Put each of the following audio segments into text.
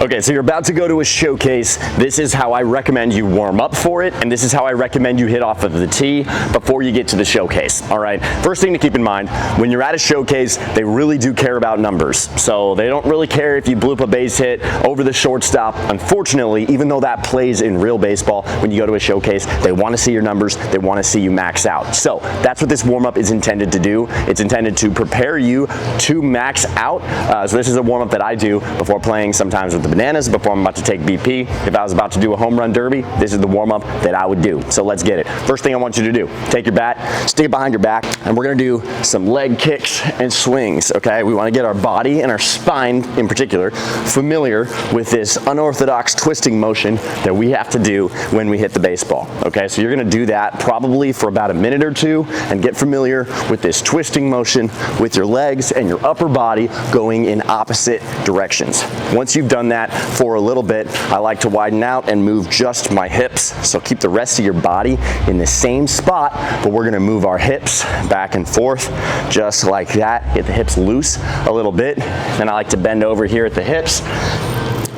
Okay, so you're about to go to a showcase. This is how I recommend you warm up for it, and this is how I recommend you hit off of the tee before you get to the showcase, all right? First thing to keep in mind, when you're at a showcase, they really do care about numbers. So they don't really care if you blew up a base hit over the shortstop. Unfortunately, even though that plays in real baseball, when you go to a showcase, they want to see your numbers, they want to see you max out. So that's what this warm-up is intended to do. It's intended to prepare you to max out. So this is a warm-up that I do before playing, sometimes with the bananas, before I'm about to take BP. If I was about to do a home run derby, this is the warm-up that I would do. So let's get it. First thing I want you to do, take your bat, stick it behind your back, and we're gonna do some leg kicks and swings, okay? We wanna get our body and our spine in particular familiar with this unorthodox twisting motion that we have to do when we hit the baseball, okay? So you're gonna do that probably for about a minute or two and get familiar with this twisting motion with your legs and your upper body going in opposite directions. Once you've done that for a little bit, I like to widen out and move just my hips. So keep the rest of your body in the same spot, but we're gonna move our hips back and forth just like that. Get the hips loose a little bit. And I like to bend over here at the hips,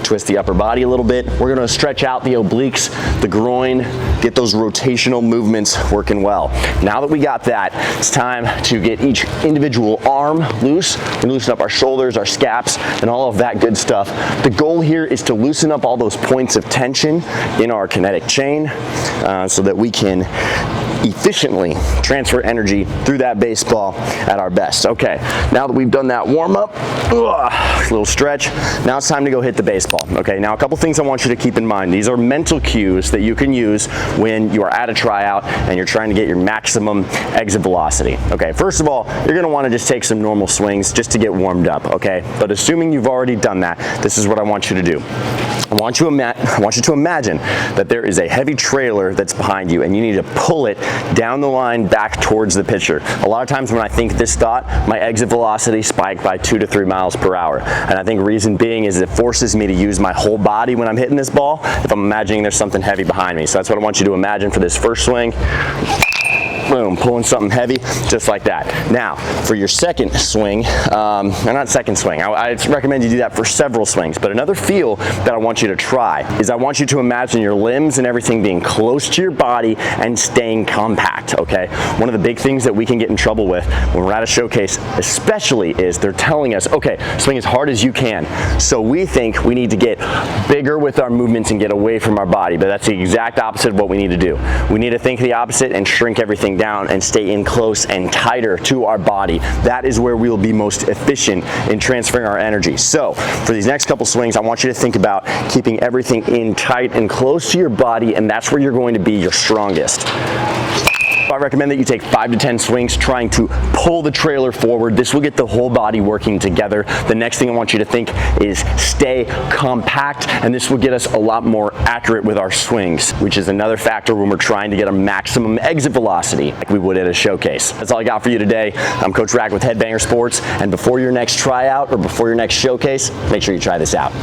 twist the upper body a little bit. We're gonna stretch out the obliques, the groin, get those rotational movements working well. Now that we got that, it's time to get each individual arm loose. We loosen up our shoulders, our scaps, and all of that good stuff. The goal here is to loosen up all those points of tension in our kinetic chain so that we can efficiently transfer energy through that baseball at our best. Okay, now that we've done that warm up, little stretch, now it's time to go hit the baseball. Okay, now a couple things I want you to keep in mind. These are mental cues that you can use when you are at a tryout and you're trying to get your maximum exit velocity. Okay, first of all, you're gonna wanna just take some normal swings just to get warmed up, okay? But assuming you've already done that, this is what I want you to do. I want you to imagine that there is a heavy trailer that's behind you and you need to pull it down the line back towards the pitcher. A lot of times when I think this thought, my exit velocity spiked by 2 to 3 miles per hour. And I think reason being is it forces me to use my whole body when I'm hitting this ball if I'm imagining there's something heavy behind me. So that's what I want you to imagine for this first swing. Boom, pulling something heavy, just like that. Now, for your second swing, or not second swing, I recommend you do that for several swings, but another feel that I want you to try is I want you to imagine your limbs and everything being close to your body and staying compact, okay? One of the big things that we can get in trouble with when we're at a showcase, especially, is they're telling us, okay, swing as hard as you can. So we think we need to get bigger with our movements and get away from our body, but that's the exact opposite of what we need to do. We need to think the opposite and shrink everything down and stay in close and tighter to our body. That is where we will be most efficient in transferring our energy. So for these next couple swings, I want you to think about keeping everything in tight and close to your body, and that's where you're going to be your strongest. I recommend that you take 5 to 10 swings trying to pull the trailer forward. This will get the whole body working together. The next thing I want you to think is stay compact, and this will get us a lot more accurate with our swings, which is another factor when we're trying to get a maximum exit velocity like we would at a showcase. That's all I got for you today. I'm Coach RAC with Headbanger Sports, and before your next tryout or before your next showcase, make sure you try this out.